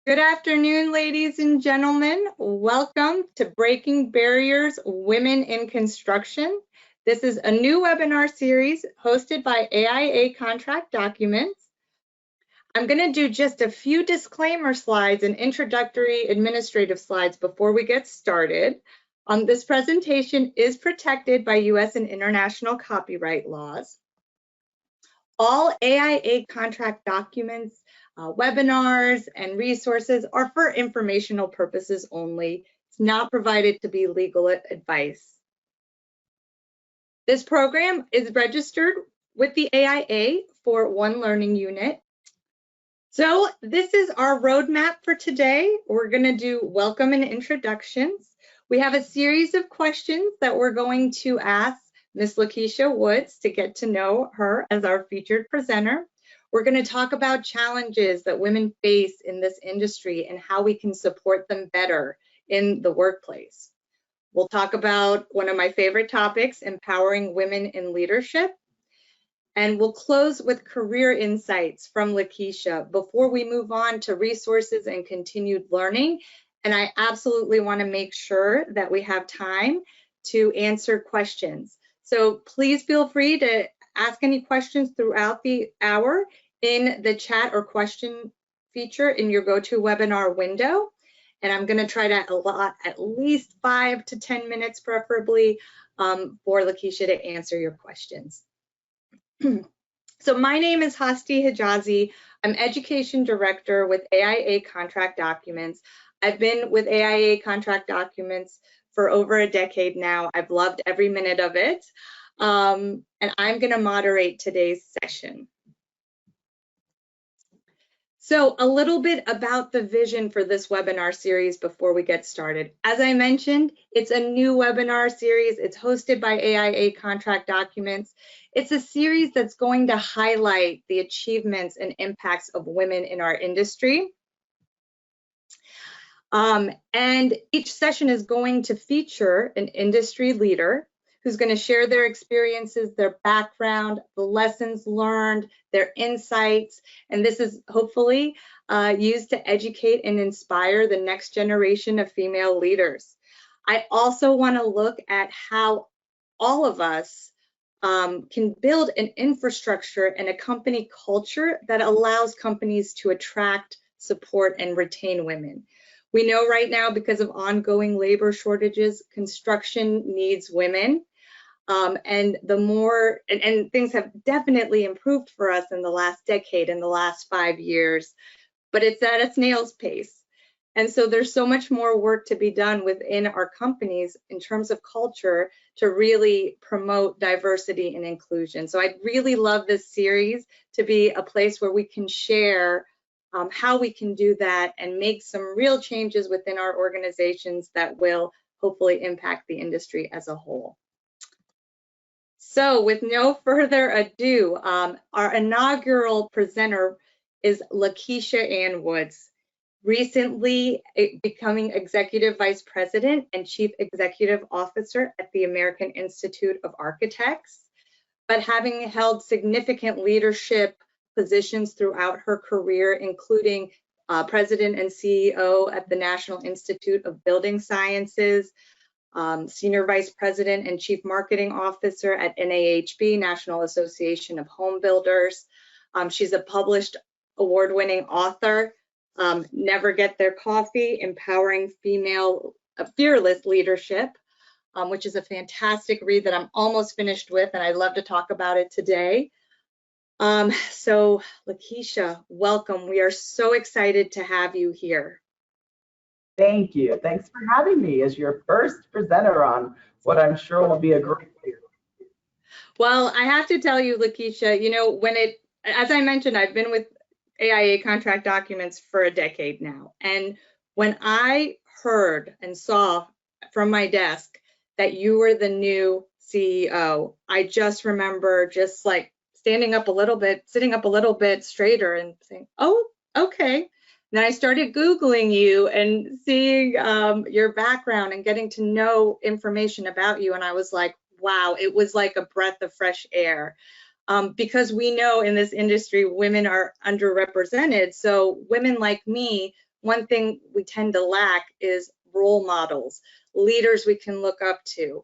Good afternoon, ladies and gentlemen. Welcome to Breaking Barriers, Women in Construction. This is a new webinar series hosted by AIA Contract Documents. I'm going to do just a few disclaimer slides and introductory administrative slides before we get started. This presentation is protected by U.S. and international copyright laws. All AIA Contract Documents webinars and resources are for informational purposes only. It's not provided to be legal advice. This program is registered with the AIA for one learning unit. So this is our roadmap for today. We're going to do welcome and introductions. We have a series of questions that we're going to ask Ms. Lakeisha Woods to get to know her as our featured presenter. We're going to talk about challenges that women face in this industry and how we can support them better in the workplace. We'll talk about one of my favorite topics, empowering women in leadership. And we'll close with career insights from Lakeisha before we move on to resources and continued learning. And I absolutely want to make sure that we have time to answer questions. So please feel free to ask any questions throughout the hour in the chat or question feature in your GoToWebinar window. And I'm going to try to allot at least 5 to 10 minutes, preferably, for Lakeisha to answer your questions. So my name is Hasti Hijazi. I'm Education Director with AIA Contract Documents. I've been with AIA Contract Documents for over a decade now. I've loved every minute of it. And I'm going to moderate today's session. So a little bit about the vision for this webinar series before we get started. As I mentioned, it's a new webinar series. It's hosted by AIA Contract Documents. It's a series that's going to highlight the achievements and impacts of women in our industry. And each session is going to feature an industry leader who's going to share their experiences, their background, the lessons learned, their insights, and this is hopefully used to educate and inspire the next generation of female leaders. I also want to look at how all of us can build an infrastructure and a company culture that allows companies to attract, support, and retain women. We know right now, because of ongoing labor shortages, construction needs women. And the more, and things have definitely improved for us in the last decade, in the last 5 years, but it's at a snail's pace. And so there's so much more work to be done within our companies in terms of culture to really promote diversity and inclusion. So I'd really love this series to be a place where we can share how we can do that and make some real changes within our organizations that will hopefully impact the industry as a whole. So with no further ado, our inaugural presenter is Lakeisha Woods, recently becoming Executive Vice President and Chief Executive Officer at the American Institute of Architects, but having held significant leadership positions throughout her career, including President and CEO at the National Institute of Building Sciences, Senior Vice President and Chief Marketing Officer at NAHB, National Association of Home Builders. She's a published award-winning author, Never Get Their Coffee, Empowering Female Fearless Leadership, which is a fantastic read that I'm almost finished with, and I'd love to talk about it today. So Lakeisha, welcome. We are so excited to have you here. Thank you. Thanks for having me as your first presenter on what I'm sure will be a great year. Well, I have to tell you, Lakeisha, you know, as I mentioned, I've been with AIA Contract Documents for a decade now. And when I heard and saw from my desk that you were the new CEO, I just remember just like standing up a little bit, sitting up a little bit straighter and saying, oh, okay. Then I started Googling you and seeing your background and getting to know information about you. And I was like, wow, it was like a breath of fresh air. Because we know in this industry, women are underrepresented. So women like me one thing we tend to lack is role models, leaders we can look up to.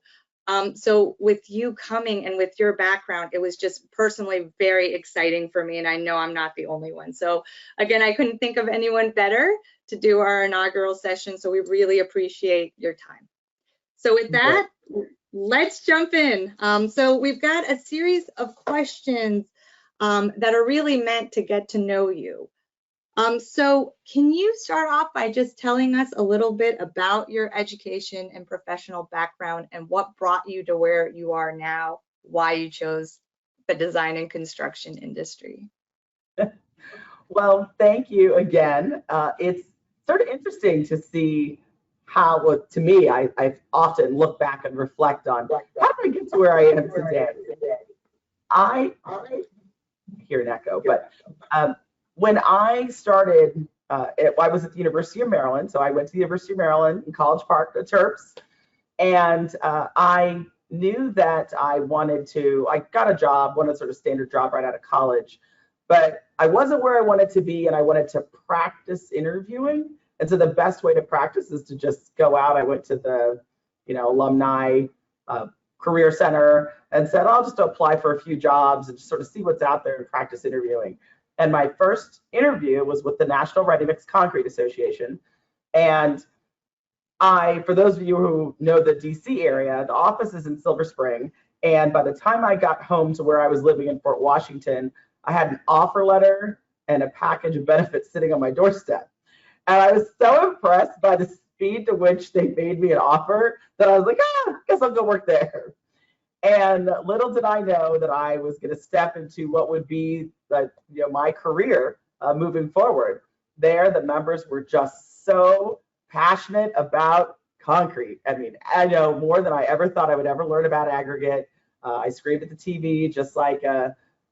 So with you coming and with your background, it was just personally very exciting for me, and I know I'm not the only one. So again, I couldn't think of anyone better to do our inaugural session, so we really appreciate your time. So with that, let's jump in. So we've got a series of questions that are really meant to get to know you. So can you start off by just telling us a little bit about your education and professional background and what brought you to where you are now, why you chose the design and construction industry? Well, thank you again. It's sort of interesting to see how, well, to me, I often look back and reflect on how did I get to where I am today? I hear an echo, but when I started, I was at the University of Maryland, so I went to the University of Maryland in College Park, the Terps, and I knew that I got a job, one sort of standard job right out of college, but I wasn't where I wanted to be, and I wanted to practice interviewing. And so the best way to practice is to just go out. I went to the, alumni career center and said, I'll just apply for a few jobs and just sort of see what's out there and practice interviewing. And my first interview was with the National Ready Mix Concrete Association. And for those of you who know the DC area, the office is in Silver Spring. And by the time I got home to where I was living in Fort Washington, I had an offer letter and a package of benefits sitting on my doorstep. And I was so impressed by the speed to which they made me an offer that I was like, I guess I'll go work there. And little did I know that I was going to step into what would be my career moving forward. There, the members were just so passionate about concrete. I mean, I know more than I ever thought I would ever learn about aggregate. I screamed at the TV just like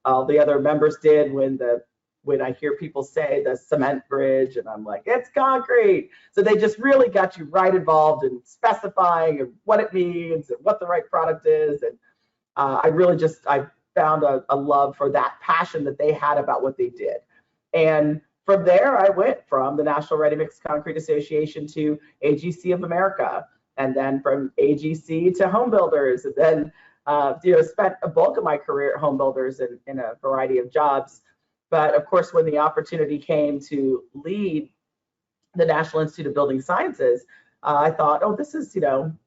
all the other members did when I hear people say the cement bridge, and I'm like, it's concrete. So they just really got you right involved in specifying what it means and what the right product is. And I found a love for that passion that they had about what they did. And from there, I went from the National Ready Mix Concrete Association to AGC of America, and then from AGC to Home Builders, and then spent a bulk of my career at Home Builders in a variety of jobs. But of course, when the opportunity came to lead the National Institute of Building Sciences, I thought, this is,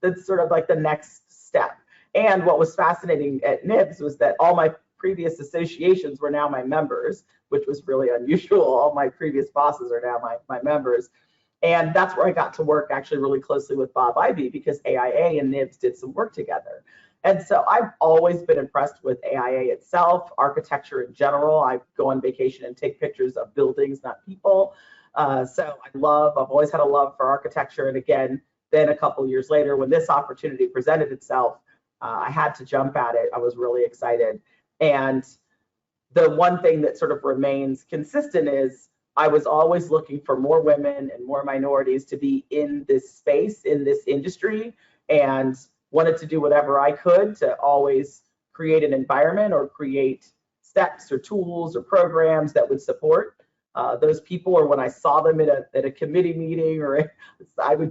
that's sort of like the next step. And what was fascinating at NIBS was that all my previous associations were now my members, which was really unusual. All my previous bosses are now my members. And that's where I got to work actually really closely with Bob Ivy, because AIA and NIBS did some work together. And so I've always been impressed with AIA itself, architecture in general. I go on vacation and take pictures of buildings, not people. So I've always had a love for architecture. And again, then a couple of years later, when this opportunity presented itself, I had to jump at it. I was really excited. And the one thing that sort of remains consistent is I was always looking for more women and more minorities to be in this space, in this industry, and wanted to do whatever I could to always create an environment or create steps or tools or programs that would support those people. Or when I saw them at a committee meeting, or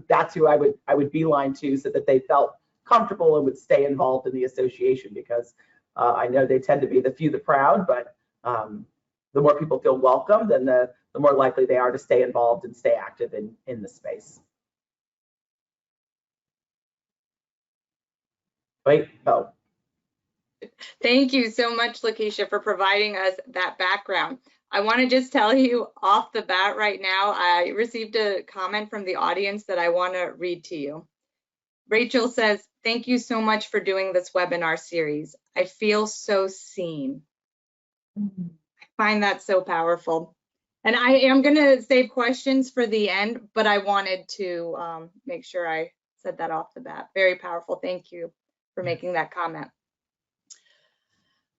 that's who I would beeline to, so that they felt comfortable and would stay involved in the association, because I know they tend to be the few, the proud, but the more people feel welcome, then the more likely they are to stay involved and stay active in the space. Thank you so much, Lakeisha, for providing us that background. I want to just tell you off the bat right now, I received a comment from the audience that I want to read to you. Rachel says, thank you so much for doing this webinar series. I feel so seen. I find that so powerful. And I am going to save questions for the end, but I wanted to make sure I said that off the bat. Very powerful. Thank you for making that comment.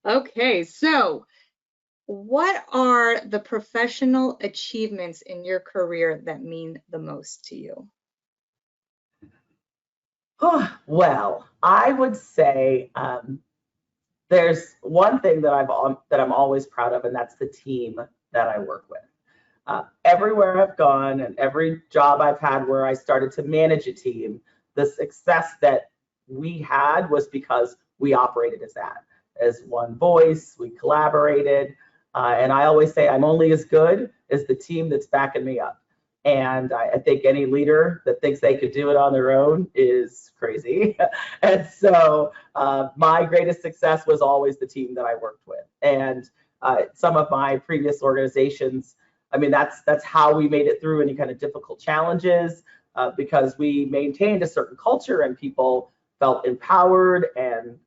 Okay, so what are the professional achievements in your career that mean the most to you? Well, I would say there's one thing that I'm always proud of, and that's the team that I work with. Everywhere I've gone and every job I've had where I started to manage a team, the success that we had was because we operated as that, as one voice, we collaborated. And I always say I'm only as good as the team that's backing me up. And I think any leader that thinks they could do it on their own is crazy. And so my greatest success was always the team that I worked with. And some of my previous organizations, I mean, that's how we made it through any kind of difficult challenges, because we maintained a certain culture and people felt empowered, and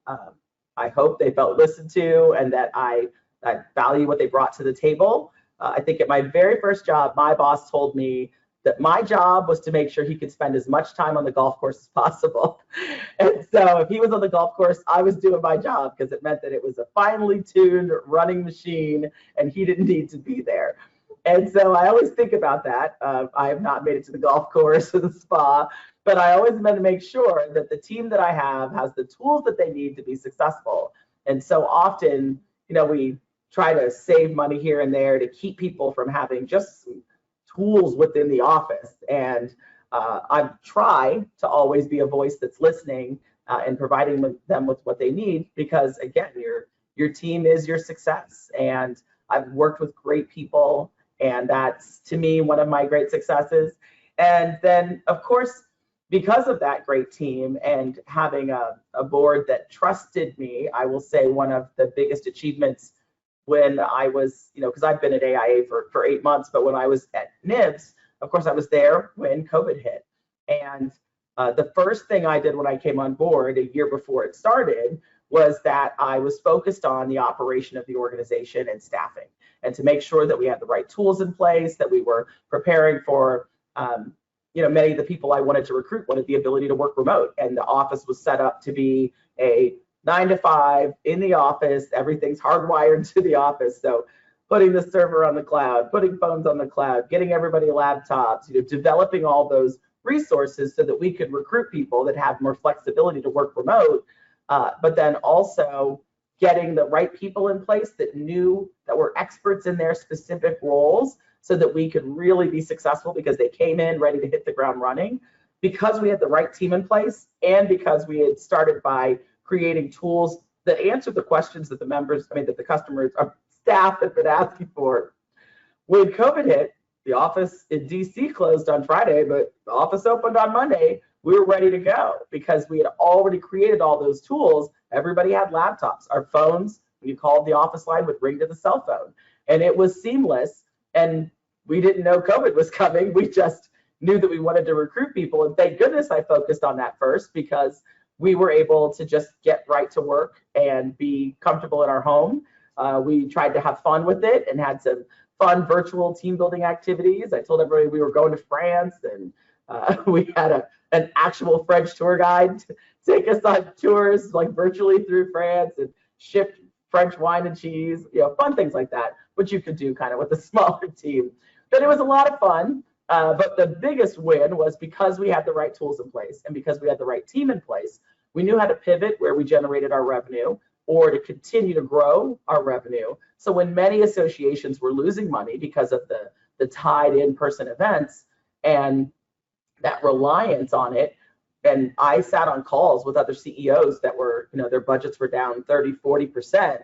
I hope they felt listened to, and that I value what they brought to the table. I think at my very first job, my boss told me that my job was to make sure he could spend as much time on the golf course as possible. And so if he was on the golf course, I was doing my job, because it meant that it was a finely tuned running machine and he didn't need to be there. And so I always think about that. I have not made it to the golf course or the spa, but I always meant to make sure that the team that I have has the tools that they need to be successful. And so often, we try to save money here and there to keep people from having just some tools within the office. And I try to always be a voice that's listening and providing them with what they need, because again, your team is your success. And I've worked with great people, and that's, to me, one of my great successes. And then, of course, because of that great team and having a board that trusted me, I will say one of the biggest achievements when I was, because I've been at AIA for 8 months, but when I was at NIBS, of course, I was there when COVID hit. And the first thing I did when I came on board a year before it started was that I was focused on the operation of the organization and staffing, and to make sure that we had the right tools in place, that we were preparing for, many of the people I wanted to recruit wanted the ability to work remote, and the office was set up to be a 9 to 5 in the office. Everything's hardwired to the office. So putting the server on the cloud, putting phones on the cloud, getting everybody laptops, developing all those resources so that we could recruit people that have more flexibility to work remote, but then also getting the right people in place that were experts in their specific roles, so that we could really be successful, because they came in ready to hit the ground running, because we had the right team in place, and because we had started by creating tools that answered the questions that the customers, our staff had been asking for. When COVID hit, the office in DC closed on Friday, but the office opened on Monday. We were ready to go because we had already created all those tools. Everybody had laptops. Our phones, when you called the office line, would ring to the cell phone, and it was seamless. And we didn't know COVID was coming. We just knew that we wanted to recruit people, and thank goodness I focused on that first, because we were able to just get right to work and be comfortable in our home. We tried to have fun with it and had some fun virtual team building activities. I told everybody we were going to France, and we had an actual French tour guide take us on tours, like virtually through France, and shipped French wine and cheese, fun things like that, which you could do kind of with a smaller team. But it was a lot of fun. But the biggest win was because we had the right tools in place, and because we had the right team in place, we knew how to pivot where we generated our revenue, or to continue to grow our revenue. So when many associations were losing money because of the tied in-person events and that reliance on it, and I sat on calls with other CEOs that were, their budgets were down 30, 40%.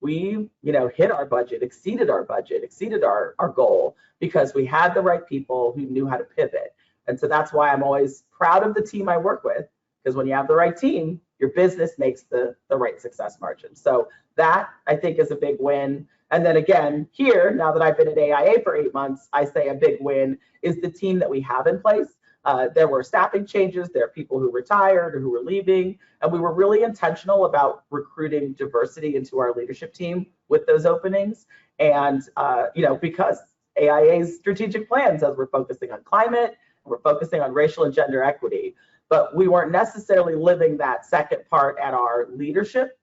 We, hit our budget, exceeded our goal, because we had the right people who knew how to pivot. And so that's why I'm always proud of the team I work with, because when you have the right team, your business makes the right success margin. So that, I think, is a big win. And then again, here, now that I've been at AIA for 8 months, I say a big win is the team that we have in place. There were staffing changes, there are people who retired or who were leaving, and we were really intentional about recruiting diversity into our leadership team with those openings. And, because AIA's strategic plan says we're focusing on climate, and we're focusing on racial and gender equity, but we weren't necessarily living that second part at our leadership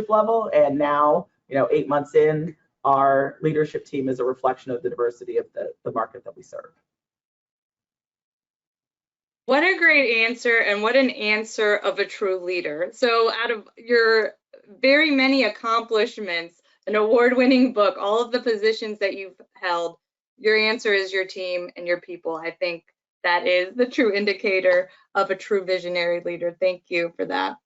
level. And now, 8 months in, our leadership team is a reflection of the diversity of the market that we serve. What a great answer, and what an answer of a true leader. So out of your very many accomplishments, an award-winning book, all of the positions that you've held, Your answer is your team and your people. I think that is the true indicator of a true visionary leader. Thank you for that.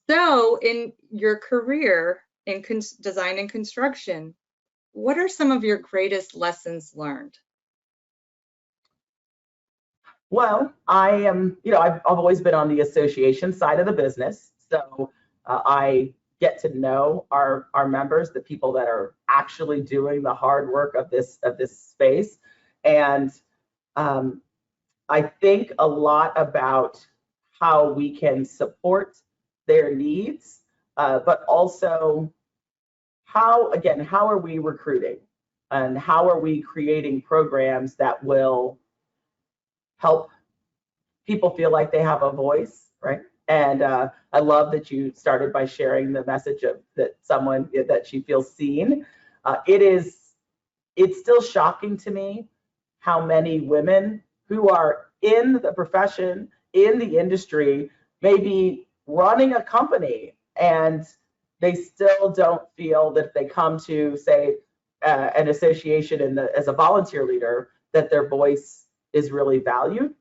So in your career in design and construction, what are some of your greatest lessons learned? Well, I am, I've always been on the association side of the business. So I get to know our members, the people that are actually doing the hard work of this space. And I think a lot about how we can support their needs, but also how are we recruiting and how are we creating programs that will help people feel like they have a voice, right? And I love that you started by sharing the message of that she feels seen. It's still shocking to me how many women who are in the profession, in the industry, maybe running a company, and they still don't feel that if they come to, say, an association as a volunteer leader, that their voice is really valued.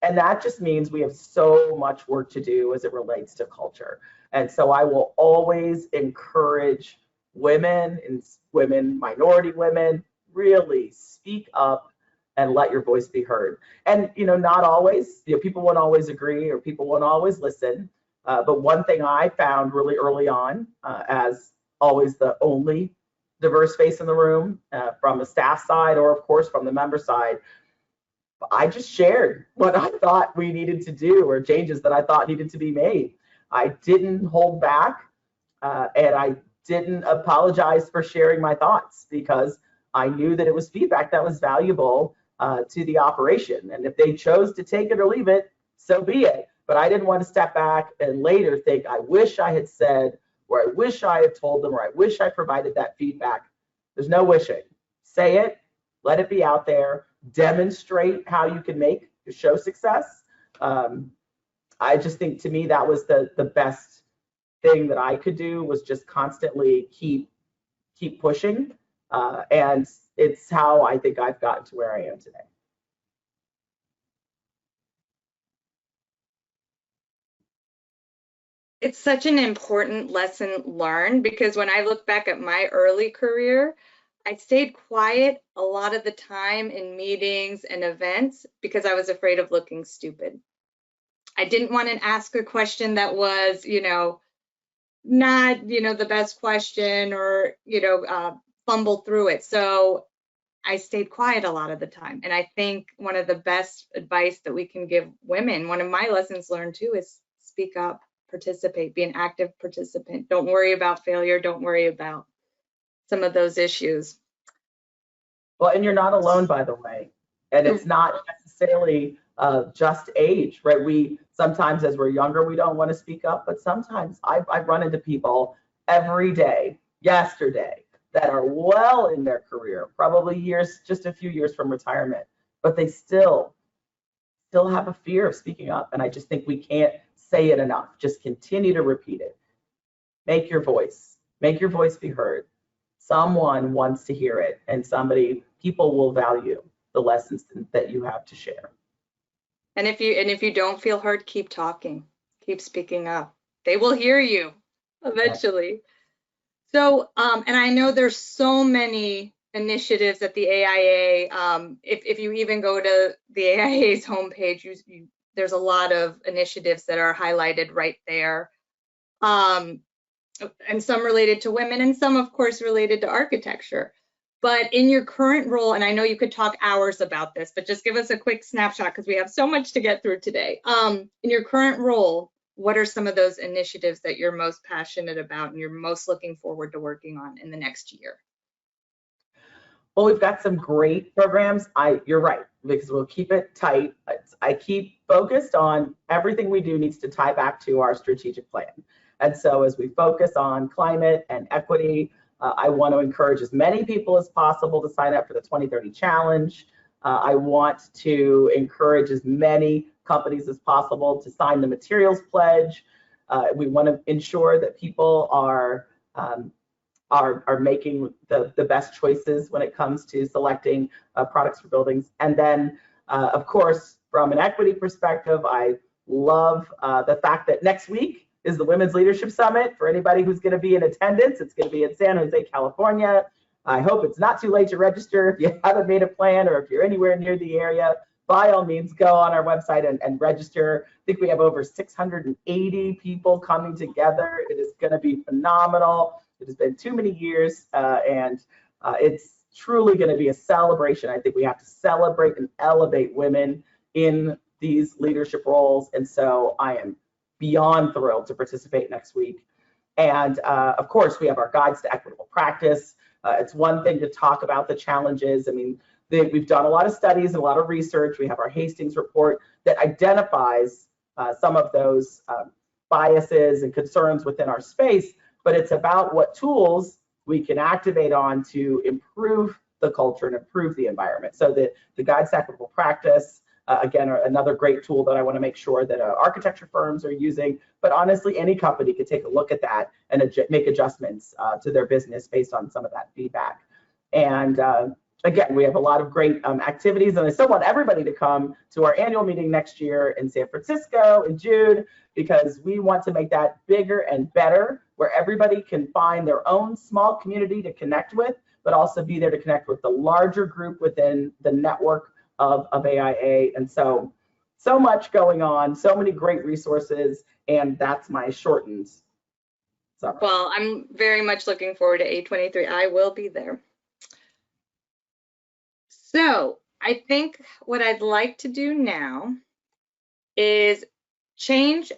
And that just means we have so much work to do as it relates to culture. And so I will always encourage women and minority women, really speak up and let your voice be heard. And, not always, people won't always agree or people won't always listen. But one thing I found really early on, as always the only diverse face in the room, from the staff side or of course from the member side, I just shared what I thought we needed to do or changes that I thought needed to be made. I didn't hold back, and I didn't apologize for sharing my thoughts because I knew that it was feedback that was valuable to the operation. And if they chose to take it or leave it, so be it. But I didn't want to step back and later think, I wish I had said, or I wish I had told them, or I wish I provided that feedback. There's no wishing. Say it, let it be out there. Demonstrate how you can show success. I just think, to me, that was the best thing that I could do, was just constantly keep pushing, and it's how I think I've gotten to where I am today. It's such an important lesson learned, because when I look back at my early career, I stayed quiet a lot of the time in meetings and events because I was afraid of looking stupid. I didn't want to ask a question that was, not, the best question, or, fumble through it. So I stayed quiet a lot of the time. And I think one of the best advice that we can give women, one of my lessons learned too, is speak up, participate, be an active participant. Don't worry about failure. Don't worry about some of those issues. Well, and you're not alone, by the way. And it's not necessarily just age, right? We sometimes, as we're younger, we don't want to speak up, but sometimes I've run into people every day, yesterday, that are well in their career, probably just a few years from retirement, but they still have a fear of speaking up. And I just think we can't say it enough. Just continue to repeat it. Make your voice be heard. Someone wants to hear it, and people will value the lessons that you have to share. And if you don't feel heard, keep talking, keep speaking up. They will hear you eventually. So, and I know there's so many initiatives at the AIA. If you even go to the AIA's homepage, there's a lot of initiatives that are highlighted right there. And some related to women, and some, of course, related to architecture. But in your current role, and I know you could talk hours about this, but just give us a quick snapshot because we have so much to get through today. In your current role, what are some of those initiatives that you're most passionate about and you're most looking forward to working on in the next year? Well, we've got some great programs. You're right, because we'll keep it tight. I keep focused on everything we do needs to tie back to our strategic plan. And so as we focus on climate and equity, I want to encourage as many people as possible to sign up for the 2030 Challenge. I want to encourage as many companies as possible to sign the Materials Pledge. We want to ensure that people are are making the best choices when it comes to selecting products for buildings. And then, of course, from an equity perspective, I love the fact that next week is the Women's Leadership Summit. For anybody who's going to be in attendance, it's going to be in San Jose, California. I hope it's not too late to register. If you haven't made a plan or if you're anywhere near the area, by all means, go on our website and register. I think we have over 680 people coming together. It is going to be phenomenal. It has been too many years, and it's truly going to be a celebration. I think we have to celebrate and elevate women in these leadership roles, and so I am beyond thrilled to participate next week. And of course, we have our guides to equitable practice. It's one thing to talk about the challenges. I mean, we've done a lot of studies and a lot of research. We have our Hastings report that identifies some of those biases and concerns within our space, but it's about what tools we can activate on to improve the culture and improve the environment. So the guides to equitable practice, again, are another great tool that I want to make sure that architecture firms are using, but honestly, any company could take a look at that and make adjustments to their business based on some of that feedback. And again, we have a lot of great activities, and I still want everybody to come to our annual meeting next year in San Francisco in June, because we want to make that bigger and better, where everybody can find their own small community to connect with, but also be there to connect with the larger group within the network of AIA. And so much going on, so many great resources, and that's my shortened summary. Well, I'm very much looking forward to A23. I will be there. So I think what I'd like to do now is change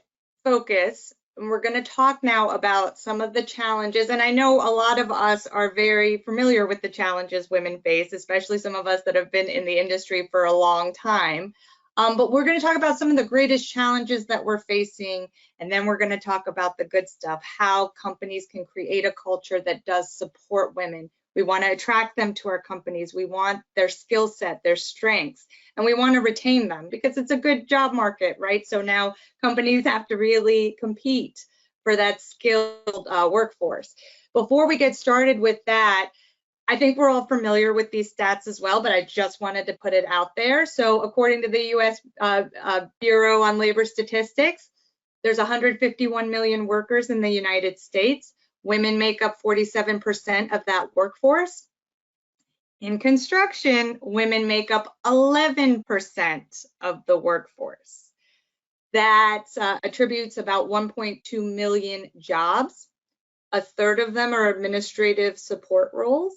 focus. And we're going to talk now about some of the challenges. And I know a lot of us are very familiar with the challenges women face, especially some of us that have been in the industry for a long time. But we're going to talk about some of the greatest challenges that we're facing. And then we're going to talk about the good stuff, how companies can create a culture that does support women. We want to attract them to our companies. We want their skill set, their strengths, and we want to retain them because it's a good job market, right? So now companies have to really compete for that skilled workforce. Before we get started with that, I think we're all familiar with these stats as well, but I just wanted to put it out there. So according to the U.S. Bureau on Labor Statistics, there's 151 million workers in the United States. Women make up 47% of that workforce. In construction, women make up 11% of the workforce. That attributes about 1.2 million jobs. A third of them are administrative support roles.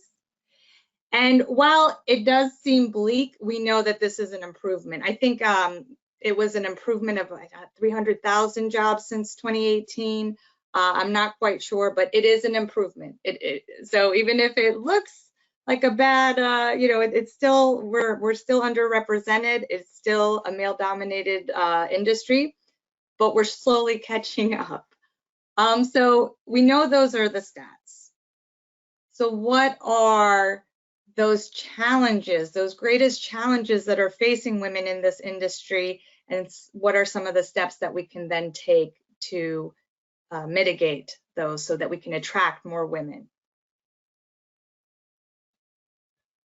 And while it does seem bleak, we know that this is an improvement. I think it was an improvement of 300,000 jobs since 2018. I'm not quite sure, but it is an improvement. So even if it looks like a bad, it's still, we're still underrepresented. It's still a male-dominated industry, but we're slowly catching up. So we know those are the stats. So what are those challenges, those greatest challenges that are facing women in this industry, and what are some of the steps that we can then take to mitigate those so that we can attract more women?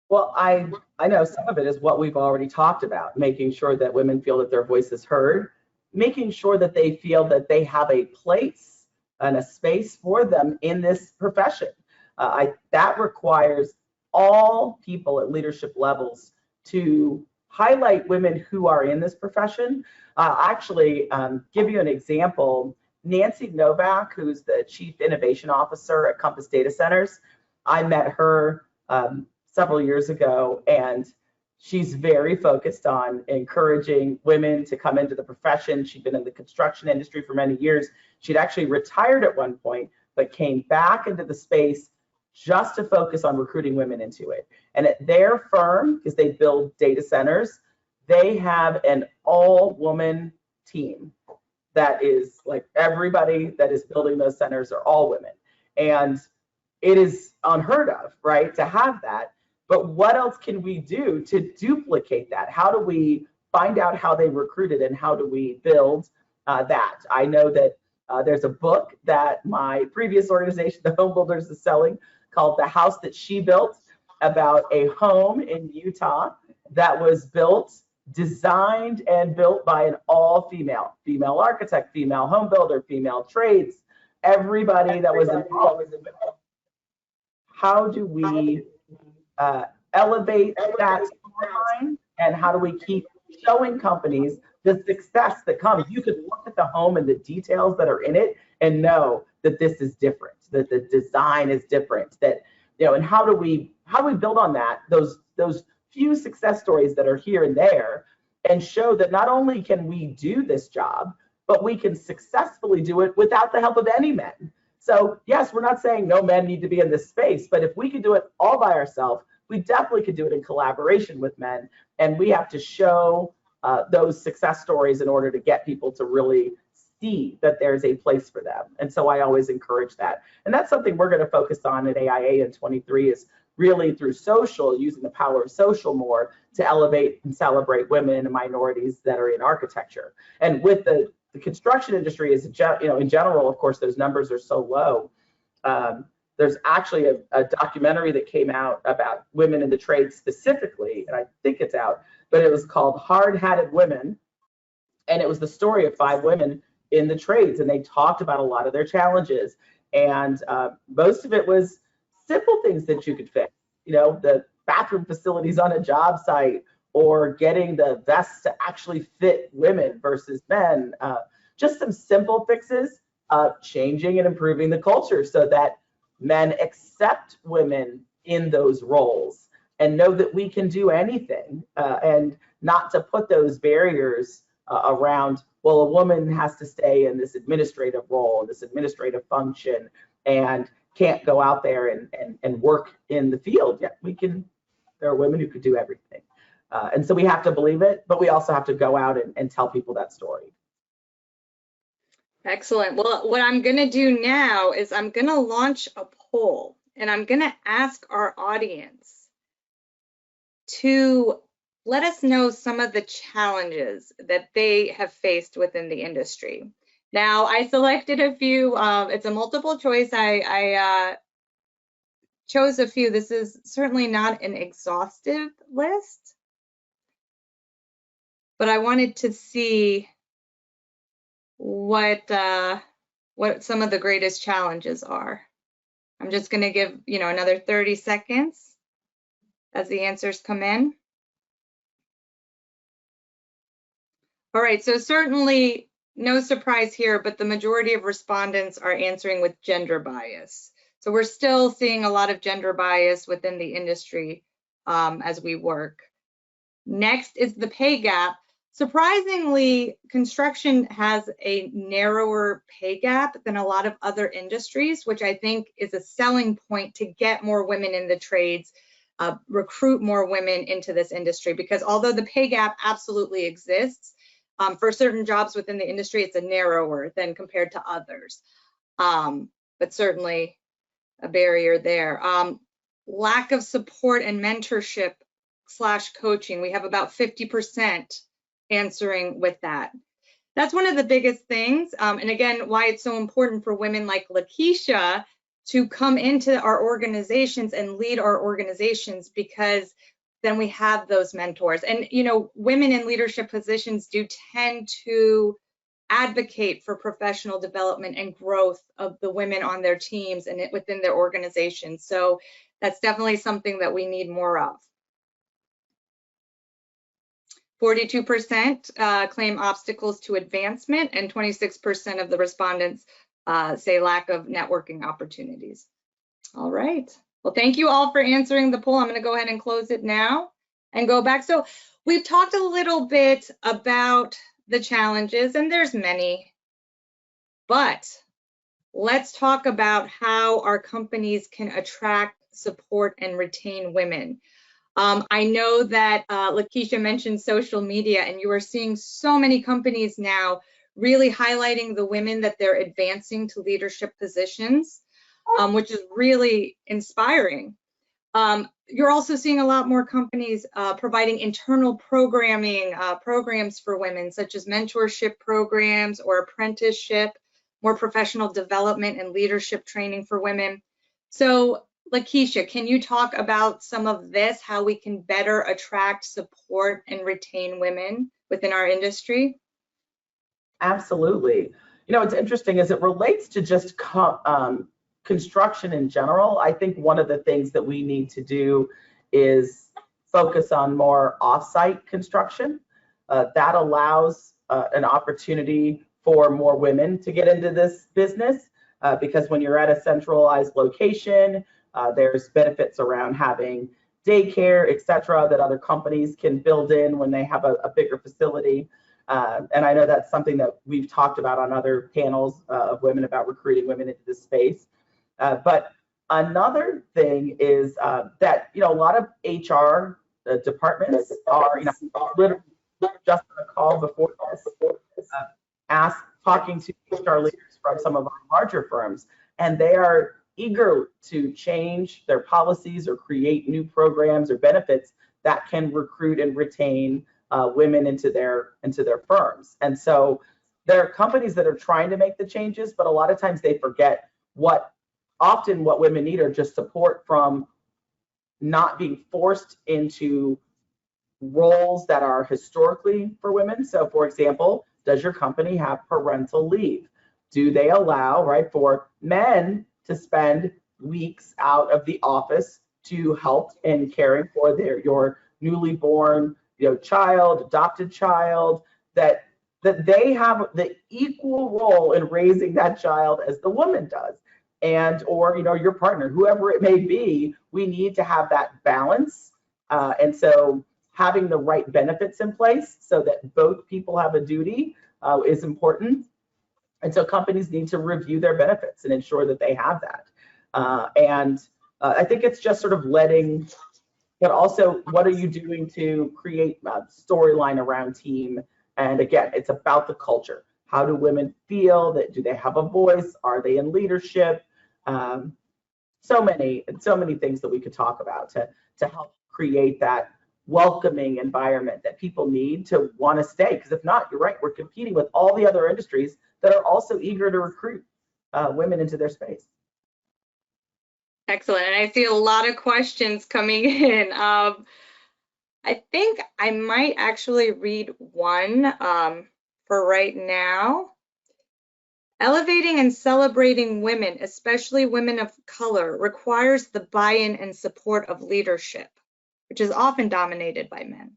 Well, I know some of it is what we've already talked about, making sure that women feel that their voice is heard, making sure that they feel that they have a place and a space for them in this profession. That requires all people at leadership levels to highlight women who are in this profession. Actually, give you an example. Nancy Novak, who's the Chief Innovation Officer at Compass Data Centers, I met her several years ago, and she's very focused on encouraging women to come into the profession. She'd been in the construction industry for many years. She'd actually retired at one point, but came back into the space just to focus on recruiting women into it. And at their firm, because they build data centers, they have an all-woman team. That is like everybody that is building those centers are all women. And it is unheard of, right, to have that. But what else can we do to duplicate that? How do we find out how they recruited and how do we build that? I know that there's a book that my previous organization, the Home Builders, is selling called The House That She Built, about a home in Utah that was built, designed, and built by an all-female architect, female home builder, female trades, everybody that was involved. How do we elevate that storyline, and how do we keep showing companies the success that comes? You could look at the home and the details that are in it and know that this is different, that the design is different, that, you know, and how do we build on that, those few success stories that are here and there, and show that not only can we do this job, but we can successfully do it without the help of any men. So yes, we're not saying no men need to be in this space, but if we could do it all by ourselves, we definitely could do it in collaboration with men. And we have to show those success stories in order to get people to really see that there's a place for them. And so I always encourage that. And that's something we're going to focus on at AIA in 23, is really through social, using the power of social more to elevate and celebrate women and minorities that are in architecture. And with the construction industry, is, you know, in general, of course, those numbers are so low. There's actually a documentary that came out about women in the trades specifically, and I think it's out, but it was called Hard-Hatted Women. And it was the story of 5 women in the trades, and they talked about a lot of their challenges. And most of it was simple things that you could fix, you know, the bathroom facilities on a job site, or getting the vests to actually fit women versus men. Just some simple fixes, changing and improving the culture so that men accept women in those roles and know that we can do anything, and not to put those barriers around, well, a woman has to stay in this administrative role, this administrative function, and can't go out there and work in the field. Yeah, we can. There are women who could do everything. And so we have to believe it, but we also have to go out and tell people that story. Excellent. Well, what I'm going to do now is I'm going to launch a poll, and I'm going to ask our audience to let us know some of the challenges that they have faced within the industry. Now, I selected a few. It's a multiple choice. I chose a few. This is certainly not an exhaustive list, but I wanted to see what some of the greatest challenges are. I'm just going to give, you know, another 30 seconds as the answers come in. All right, so certainly no surprise here, but the majority of respondents are answering with gender bias. So we're still seeing a lot of gender bias within the industry as we work. Next is the pay gap. Surprisingly, construction has a narrower pay gap than a lot of other industries, which I think is a selling point to get more women in the trades, recruit more women into this industry, because although the pay gap absolutely exists, for certain jobs within the industry, it's a narrower than compared to others, but certainly a barrier there. Lack of support and mentorship / coaching. We have about 50% answering with that. That's one of the biggest things. And again, why it's so important for women like Lakeisha to come into our organizations and lead our organizations, because then we have those mentors. And, you know, women in leadership positions do tend to advocate for professional development and growth of the women on their teams and within their organizations. So that's definitely something that we need more of. 42% claim obstacles to advancement, and 26% of the respondents say lack of networking opportunities. All right. Well, thank you all for answering the poll. I'm going to go ahead and close it now and go back. So we've talked a little bit about the challenges, and there's many, but let's talk about how our companies can attract, support, and retain women. I know that Lakeisha mentioned social media, and you are seeing so many companies now really highlighting the women that they're advancing to leadership positions, which is really inspiring. You're also seeing a lot more companies providing internal programming programs for women, such as mentorship programs or apprenticeship, more professional development and leadership training for women. So Lakeisha, can you talk about some of this, how we can better attract, support, and retain women within our industry? Absolutely. You know, it's interesting as it relates to just construction in general. I think one of the things that we need to do is focus on more off-site construction. That allows an opportunity for more women to get into this business because when you're at a centralized location, there's benefits around having daycare, et cetera, that other companies can build in when they have a bigger facility. And I know that's something that we've talked about on other panels of women about recruiting women into this space. But another thing is that, you know, a lot of HR departments are, you know, literally just on a call before this, talking to HR leaders from some of our larger firms, and they are eager to change their policies or create new programs or benefits that can recruit and retain women into their firms. And so there are companies that are trying to make the changes, but a lot of times they forget what women need are just support from not being forced into roles that are historically for women. So for example, does your company have parental leave? Do they allow, right, for men to spend weeks out of the office to help in caring for your newly born, you know, child, adopted child, that they have the equal role in raising that child as the woman does, and or, you know, your partner, whoever it may be. We need to have that balance, and so having the right benefits in place so that both people have a duty is important. And so companies need to review their benefits and ensure that they have that. I think it's just sort of letting, but also what are you doing to create a storyline around team? And again, it's about the culture. How do women feel? That do they have a voice? Are they in leadership? So many things that we could talk about to help create that welcoming environment that people need to want to stay. Because if not, you're right, we're competing with all the other industries that are also eager to recruit women into their space. Excellent. And I see a lot of questions coming in. I think I might actually read one for right now. Elevating and celebrating women, especially women of color, requires the buy-in and support of leadership, which is often dominated by men.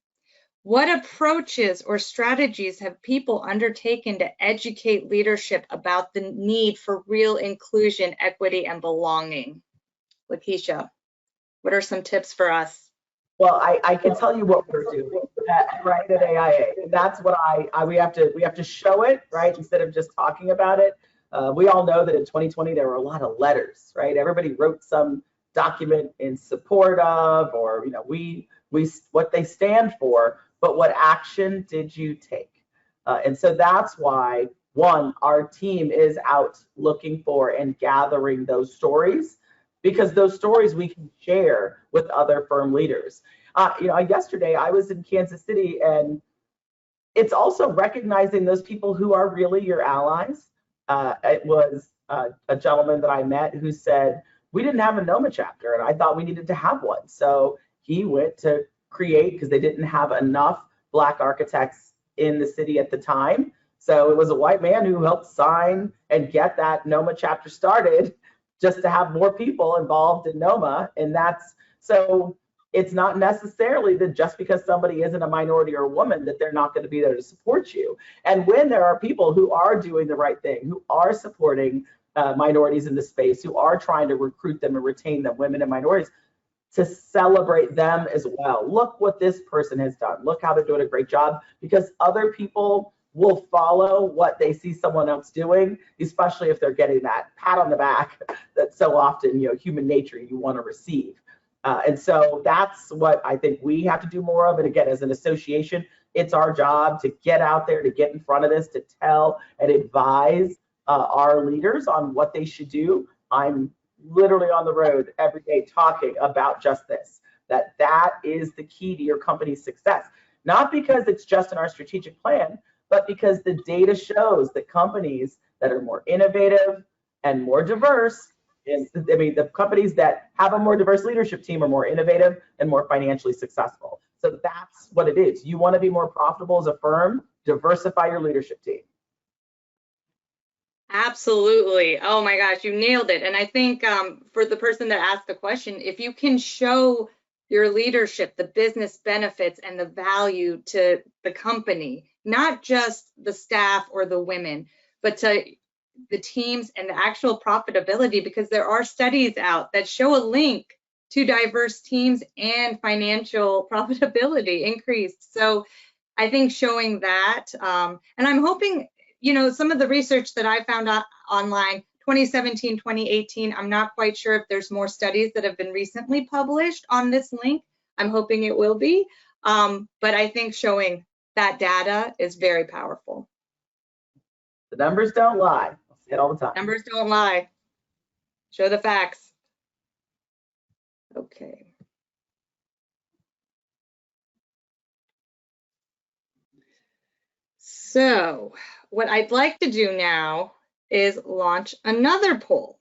What approaches or strategies have people undertaken to educate leadership about the need for real inclusion, equity, and belonging? Lakeisha, what are some tips for us? Well, I can tell you what we're doing right at AIA. That's what we have to show it, right, instead of just talking about it. We all know that in 2020 there were a lot of letters, right? Everybody wrote some document in support of, or, you know, we what they stand for, but what action did you take? And so that's why, one, our team is out looking for and gathering those stories, because those stories we can share with other firm leaders. You know, yesterday I was in Kansas City, and it's also recognizing those people who are really your allies. It was a gentleman that I met who said, we didn't have a NOMA chapter, and I thought we needed to have one. So he went to create, because they didn't have enough Black architects in the city at the time. So it was a white man who helped sign and get that NOMA chapter started, just to have more people involved in NOMA. And that's, so it's not necessarily that just because somebody isn't a minority or a woman that they're not going to be there to support you. And when there are people who are doing the right thing, who are supporting minorities in the space, who are trying to recruit them and retain them, women and minorities, to celebrate them as well. Look what this person has done. Look how they're doing a great job, because other people will follow what they see someone else doing, especially if they're getting that pat on the back that so often, you know, human nature, you want to receive. And so that's what I think we have to do more of. And again, as an association, it's our job to get out there, to get in front of this, to tell and advise our leaders on what they should do. I'm literally on the road every day talking about just this, that is the key to your company's success. Not because it's just in our strategic plan, but because the data shows that companies that are more innovative and more diverse And I mean, the companies that have a more diverse leadership team are more innovative and more financially successful. So that's what it is. You want to be more profitable as a firm, diversify your leadership team. Absolutely. Oh my gosh, you nailed it. And I think for the person that asked the question, if you can show your leadership the business benefits and the value to the company, not just the staff or the women, but to the teams and the actual profitability, because there are studies out that show a link to diverse teams and financial profitability increased. So I think showing that, and I'm hoping, you know, some of the research that I found online, 2017, 2018, I'm not quite sure if there's more studies that have been recently published on this link. I'm hoping it will be, but I think showing that data is very powerful. The numbers don't lie. I say it all the time. Numbers don't lie. Show the facts. Okay. So what I'd like to do now is launch another poll,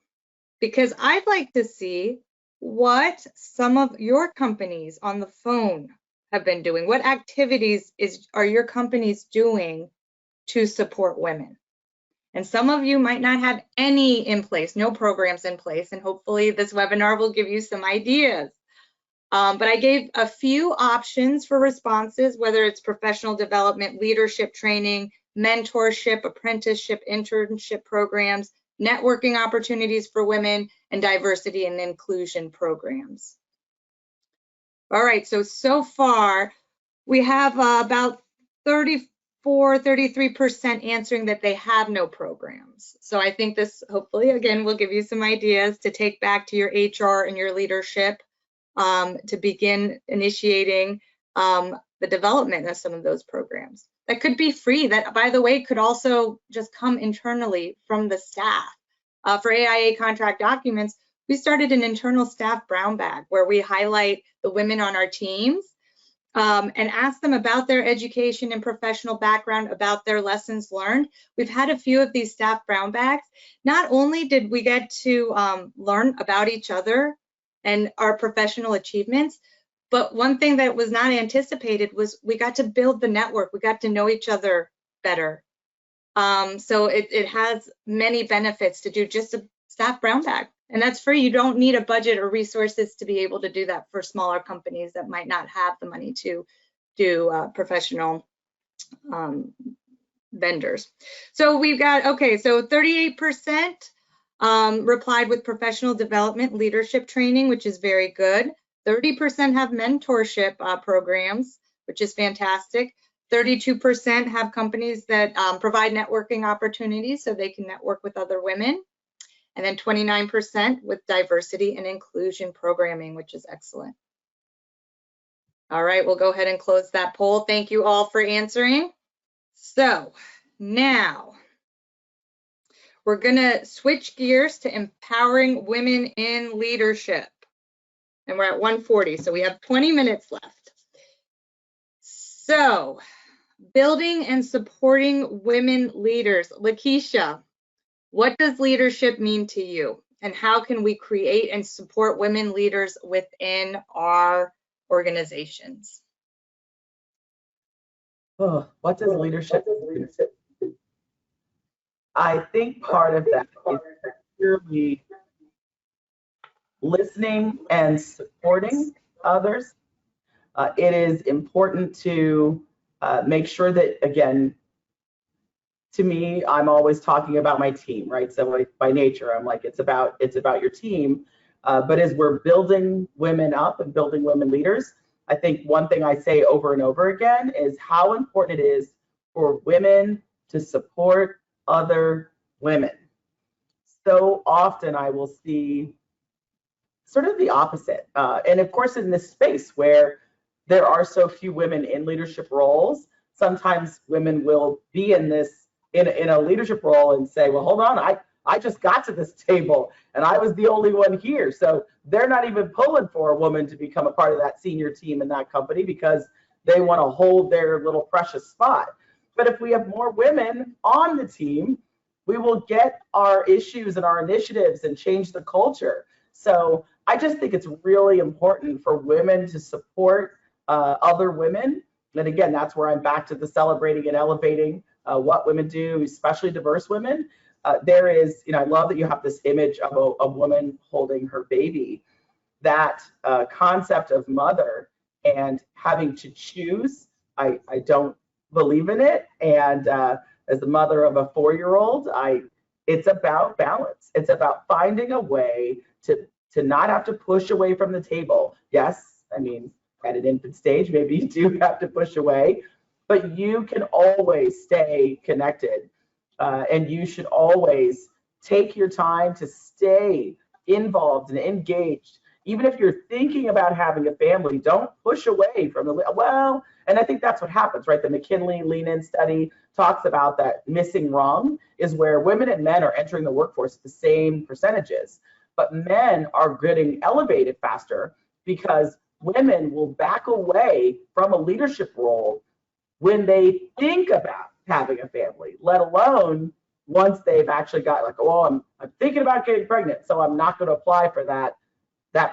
because I'd like to see what some of your companies on the phone have been doing. What activities are your companies doing to support women? And some of you might not have any in place, no programs in place, and hopefully this webinar will give you some ideas. But I gave a few options for responses, whether it's professional development, leadership training, mentorship, apprenticeship, internship programs, networking opportunities for women, and diversity and inclusion programs. All right, so far we have about 33% answering that they have no programs. So I think this hopefully, again, will give you some ideas to take back to your HR and your leadership to begin initiating the development of some of those programs. That could be free. That, by the way, could also just come internally from the staff. For AIA Contract Documents, we started an internal staff brown bag where we highlight the women on our teams and ask them about their education and professional background, about their lessons learned. We've had a few of these staff brown bags. Not only did we get to learn about each other and our professional achievements, but one thing that was not anticipated was we got to build the network. We got to know each other better. So it has many benefits to do just a staff brown bag, and that's free. You don't need a budget or resources to be able to do that for smaller companies that might not have the money to do professional vendors. So we've got, okay, so 38% replied with professional development leadership training, which is very good. 30% have mentorship programs, which is fantastic. 32% have companies that provide networking opportunities so they can network with other women. And then 29% with diversity and inclusion programming, which is excellent. All right, we'll go ahead and close that poll. Thank you all for answering. So now we're gonna switch gears to empowering women in leadership. And we're at 1:40, so we have 20 minutes left. So, building and supporting women leaders. Lakeisha, what does leadership mean to you? And how can we create and support women leaders within our organizations? Oh, what does leadership mean? I think part of that is purely listening and supporting others. It is important to make sure that, again, to me, I'm always talking about my team, right? So by nature, I'm like, it's about your team. But as we're building women up and building women leaders, I think one thing I say over and over again is how important it is for women to support other women. So often I will see sort of the opposite. And of course, in this space where there are so few women in leadership roles, sometimes women will be in a leadership role and say, well, hold on, I just got to this table and I was the only one here. So they're not even pulling for a woman to become a part of that senior team in that company because they want to hold their little precious spot. But if we have more women on the team, we will get our issues and our initiatives and change the culture. So I just think it's really important for women to support other women. And again, that's where I'm back to the celebrating and elevating what women do, especially diverse women. There is, I love that you have this image of a woman holding her baby. That concept of mother and having to choose, I don't believe in it. And as the mother of a 4-year-old, it's about balance. It's about finding a way to not have to push away from the table. Yes, I mean, at an infant stage, maybe you do have to push away, but you can always stay connected. And you should always take your time to stay involved and engaged. Even if you're thinking about having a family, don't push away from the, and I think that's what happens, right? The McKinley Lean-In study talks about that missing rung is where women and men are entering the workforce at the same percentages, but men are getting elevated faster because women will back away from a leadership role when they think about having a family, let alone once they've actually got like, oh, I'm thinking about getting pregnant, so I'm not going to apply for that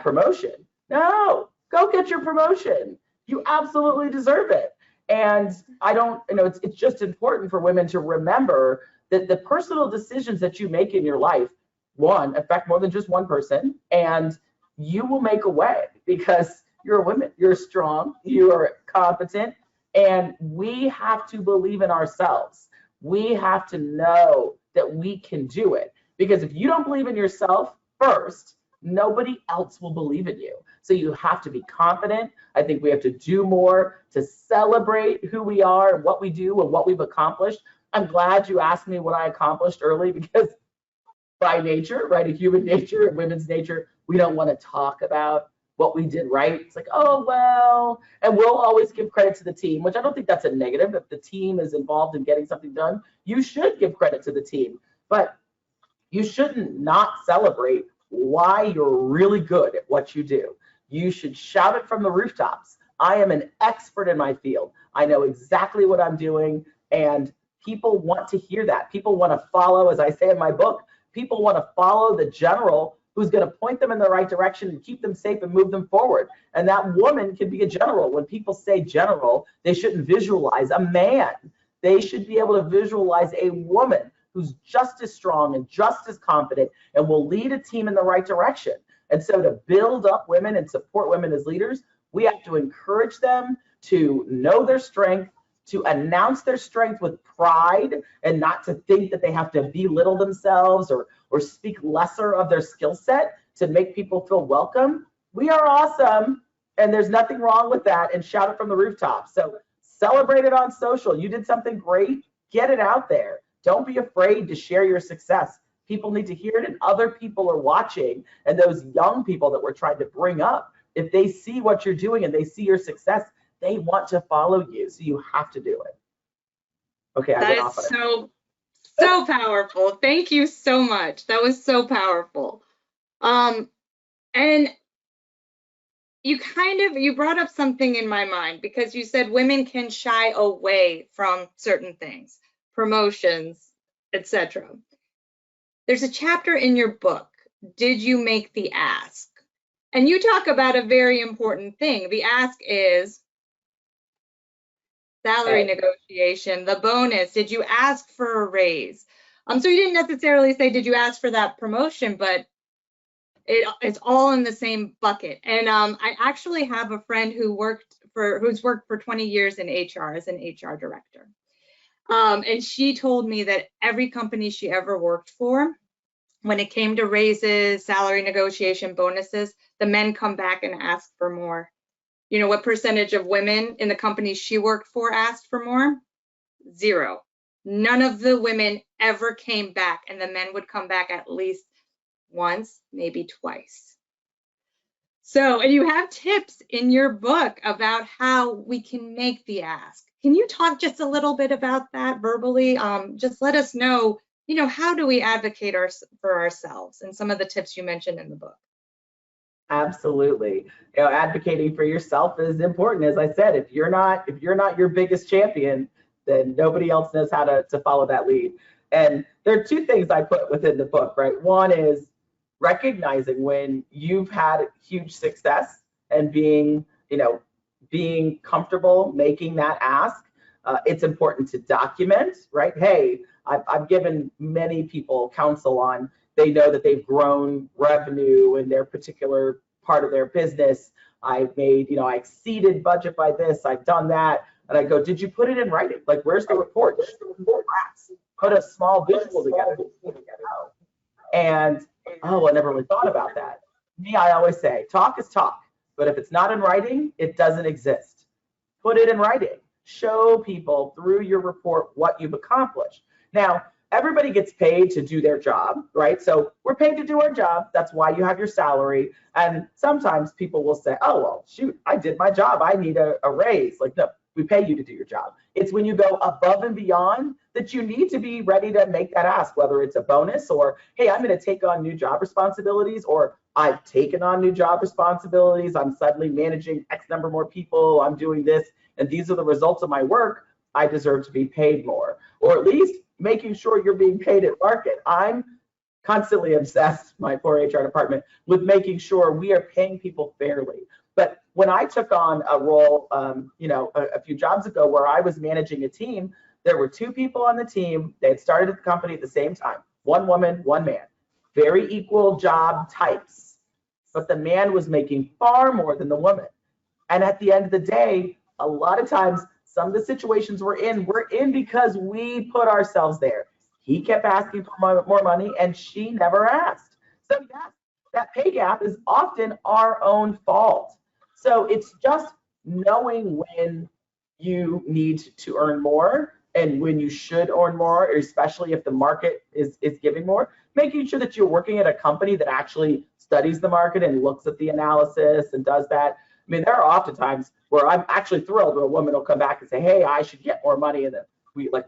promotion. No, go get your promotion. You absolutely deserve it. And I don't, it's just important for women to remember that the personal decisions that you make in your life, one, affect more than just one person, and you will make a way because you're a woman, you're strong, you are competent, and we have to believe in ourselves. We have to know that we can do it, because if you don't believe in yourself first, nobody else will believe in you. So you have to be confident. I think we have to do more to celebrate who we are and what we do and what we've accomplished. I'm glad you asked me what I accomplished early, because by nature, right, a human nature and women's nature, we don't want to talk about what we did right. It's like, oh, well, and we'll always give credit to the team, which I don't think that's a negative. If the team is involved in getting something done, you should give credit to the team, but you shouldn't not celebrate why you're really good at what you do. You should shout it from the rooftops. I am an expert in my field. I know exactly what I'm doing, and people want to hear that. People want to follow, as I say in my book, people want to follow the general who's going to point them in the right direction and keep them safe and move them forward. And that woman can be a general. When people say general, they shouldn't visualize a man. They should be able to visualize a woman who's just as strong and just as confident and will lead a team in the right direction. And so to build up women and support women as leaders, we have to encourage them to know their strength, to announce their strength with pride, and not to think that they have to belittle themselves or speak lesser of their skill set to make people feel welcome. We are awesome, and there's nothing wrong with that, and shout it from the rooftops. So celebrate it on social. You did something great, get it out there. Don't be afraid to share your success. People need to hear it, and other people are watching, and those young people that we're trying to bring up, if they see what you're doing and they see your success, they want to follow you, so you have to do it. Okay, I went off on it. So powerful. Thank you so much. That was so powerful. And you brought up something in my mind, because you said women can shy away from certain things, promotions, etc. There's a chapter in your book, Did You Make the Ask? And you talk about a very important thing. The ask is salary negotiation, the bonus. Did you ask for a raise? So you didn't necessarily say, did you ask for that promotion, but it's all in the same bucket. And I actually have a friend who's worked for 20 years in HR as an HR director. And she told me that every company she ever worked for, when it came to raises, salary negotiation, bonuses, the men come back and ask for more. You know what percentage of women in the companies she worked for asked for more? 0. None of the women ever came back, and the men would come back at least once, maybe twice. So, and you have tips in your book about how we can make the ask. Can you talk just a little bit about that verbally? Just let us know, how do we advocate for ourselves, and some of the tips you mentioned in the book. Absolutely. Advocating for yourself is important. As I said, if you're not your biggest champion, then nobody else knows how to follow that lead. And there are two things I put within the book, right? One is recognizing when you've had huge success and being, being comfortable making that ask. It's important to document, right? Hey, I've given many people counsel on, they know that they've grown revenue in their particular part of their business. I've made, I exceeded budget by this, I've done that. And I go, did you put it in writing? Like, where's the report? Put a small visual together. And, oh, I never really thought about that. Me, I always say, talk is talk. But if it's not in writing, it doesn't exist. Put it in writing. Show people through your report what you've accomplished. Now, everybody gets paid to do their job, right? So we're paid to do our job. That's why you have your salary. And sometimes people will say, oh, well, shoot, I did my job. I need a raise. Like, no, we pay you to do your job. It's when you go above and beyond that you need to be ready to make that ask, whether it's a bonus or, hey, I'm going to take on new job responsibilities, or I've taken on new job responsibilities. I'm suddenly managing X number more people. I'm doing this, and these are the results of my work. I deserve to be paid more, or at least making sure you're being paid at market. I'm constantly obsessed, my poor HR department, with making sure we are paying people fairly. But when I took on a role, a few jobs ago where I was managing a team, there were two people on the team. They had started at the company at the same time. One woman, one man. Very equal job types. But the man was making far more than the woman. And at the end of the day, a lot of times, some of the situations we're in because we put ourselves there. He kept asking for more money and she never asked. So yes, that pay gap is often our own fault. So it's just knowing when you need to earn more and when you should earn more, especially if the market is giving more, making sure that you're working at a company that actually studies the market and looks at the analysis and does that. I mean, there are often times where I'm actually thrilled where a woman will come back and say, hey, I should get more money. And then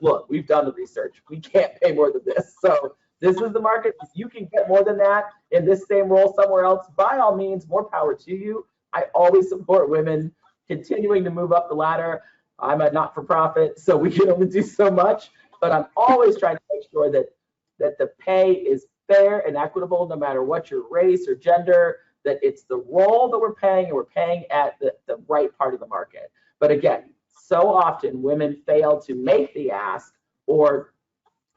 look, we've done the research. We can't pay more than this. So this is the market. If you can get more than that in this same role somewhere else, by all means, more power to you. I always support women continuing to move up the ladder. I'm a not-for-profit, so we can only do so much. But I'm always trying to make sure that the pay is fair and equitable, no matter what your race or gender, that it's the role that we're paying, and we're paying at the right part of the market. But again, so often women fail to make the ask, or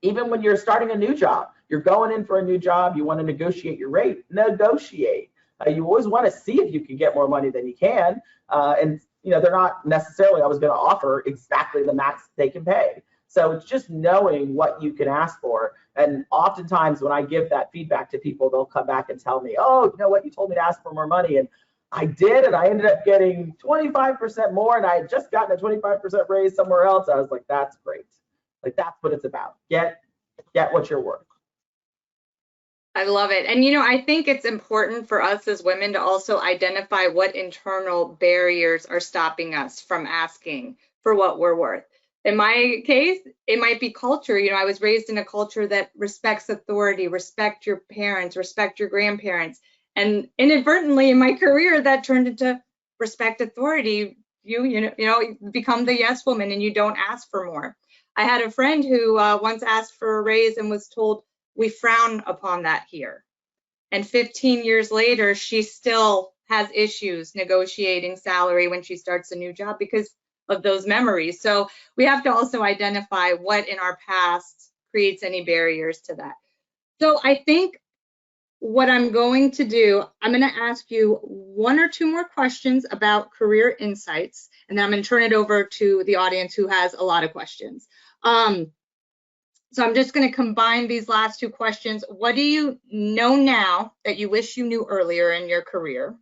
even when you're starting a new job, you're going in for a new job, you want to negotiate your rate, negotiate. You always want to see if you can get more money than you can. And they're not necessarily always going to offer exactly the max they can pay. So it's just knowing what you can ask for. And oftentimes when I give that feedback to people, they'll come back and tell me, oh, you know what, you told me to ask for more money. And I did, and I ended up getting 25% more, and I had just gotten a 25% raise somewhere else. I was like, that's great. Like, that's what it's about. Get what you're worth. I love it. And, I think it's important for us as women to also identify what internal barriers are stopping us from asking for what we're worth. In my case, it might be culture. I was raised in a culture that respects authority, respect your parents, respect your grandparents. And inadvertently in my career, that turned into respect authority. You become the yes woman and you don't ask for more. I had a friend who once asked for a raise and was told, we frown upon that here. And 15 years later, she still has issues negotiating salary when she starts a new job because of those memories. So we have to also identify what in our past creates any barriers to that. So I think what I'm going to do, I'm going to ask you one or two more questions about career insights, and then I'm going to turn it over to the audience who has a lot of questions. So I'm just going to combine these last two questions. What do you know now that you wish you knew earlier in your career?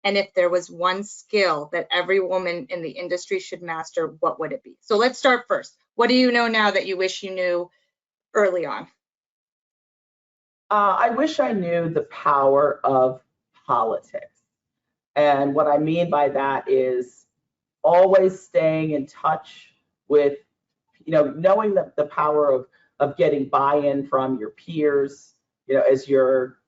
And if there was one skill that every woman in the industry should master, what would it be? So let's start first. What do you know now that you wish you knew early on? I wish I knew the power of politics. And what I mean by that is always staying in touch with, knowing the power of getting buy-in from your peers, as you're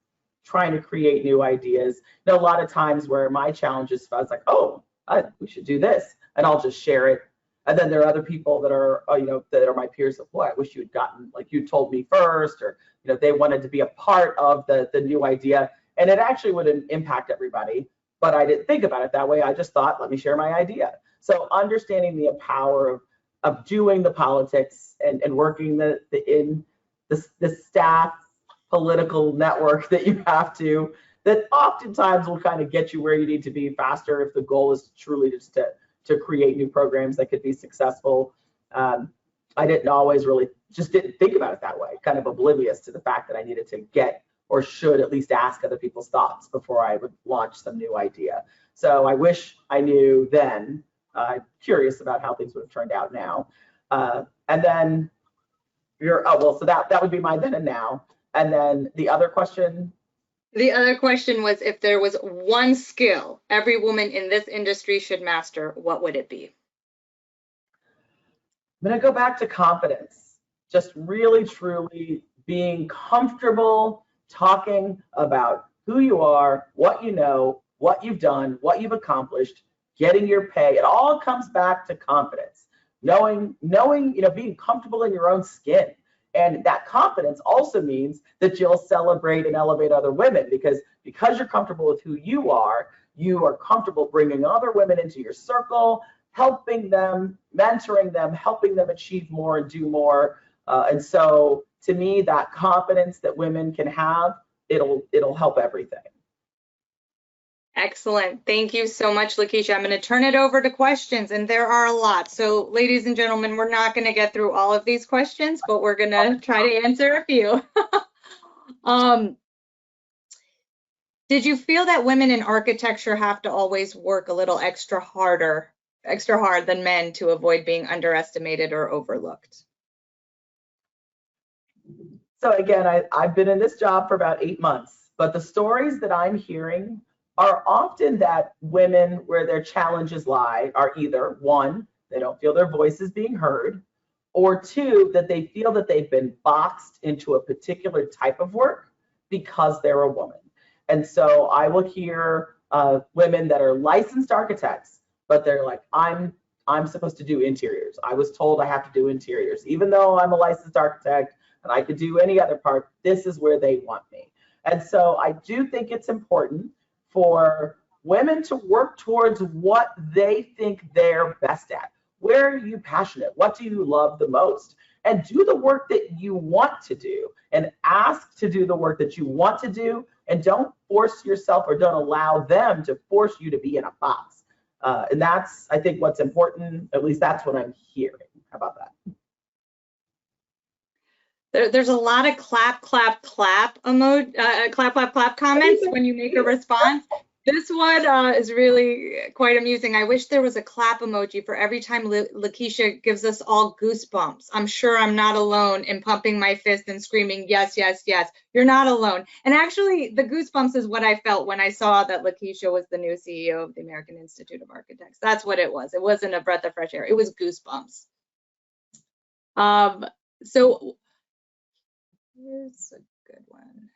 trying to create new ideas. A lot of times where my challenges, I was like, oh, we should do this, and I'll just share it. And then there are other people that are, that are my peers that, boy, I wish you had gotten, like you told me first, or, they wanted to be a part of the new idea. And it actually would impact everybody. But I didn't think about it that way. I just thought, let me share my idea. So understanding the power of doing the politics and working in the staff political network that you have to, that oftentimes will kind of get you where you need to be faster if the goal is truly just to create new programs that could be successful. I didn't always really, just didn't think about it that way, kind of oblivious to the fact that I needed to get, or should at least ask other people's thoughts before I would launch some new idea. So I wish I knew then. I'm curious about how things would have turned out now. And then so that would be my then and now. And then the other question? The other question was, if there was one skill every woman in this industry should master, what would it be? I'm going to go back to confidence. Just really, truly being comfortable talking about who you are, what you know, what you've done, what you've accomplished, getting your pay. It all comes back to confidence. Knowing, being comfortable in your own skin. And that confidence also means that you'll celebrate and elevate other women, because you're comfortable with who you are comfortable bringing other women into your circle, helping them, mentoring them, helping them achieve more and do more. And so to me, that confidence that women can have, it'll help everything. Excellent. Thank you so much, Lakeisha. I'm going to turn it over to questions, and there are a lot. So ladies and gentlemen, we're not going to get through all of these questions, but we're going to try to answer a few. Did you feel that women in architecture have to always work a little extra hard than men to avoid being underestimated or overlooked? So again, I've been in this job for about 8 months, but the stories that I'm hearing are often that women, where their challenges lie, are either, one, they don't feel their voice is being heard, or two, that they feel that they've been boxed into a particular type of work because they're a woman. And so I will hear women that are licensed architects, but they're like, I'm supposed to do interiors. I was told I have to do interiors, even though I'm a licensed architect and I could do any other part. This is where they want me. And so I do think it's important for women to work towards what they think they're best at. Where are you passionate? What do you love the most? And do the work that you want to do, and ask to do the work that you want to do, and don't force yourself, or don't allow them to force you to be in a box. And that's, I think, what's important. At least that's what I'm hearing. How about that? There's a lot of clap, clap, clap emoji, clap, clap, clap comments when you make a response. This one is really quite amusing. I wish there was a clap emoji for every time Lakeisha gives us all goosebumps. I'm sure I'm not alone in pumping my fist and screaming, yes, yes, yes. You're not alone. And actually, the goosebumps is what I felt when I saw that Lakeisha was the new CEO of the American Institute of Architects. That's what it was. It wasn't a breath of fresh air. It was goosebumps. So here's a good one.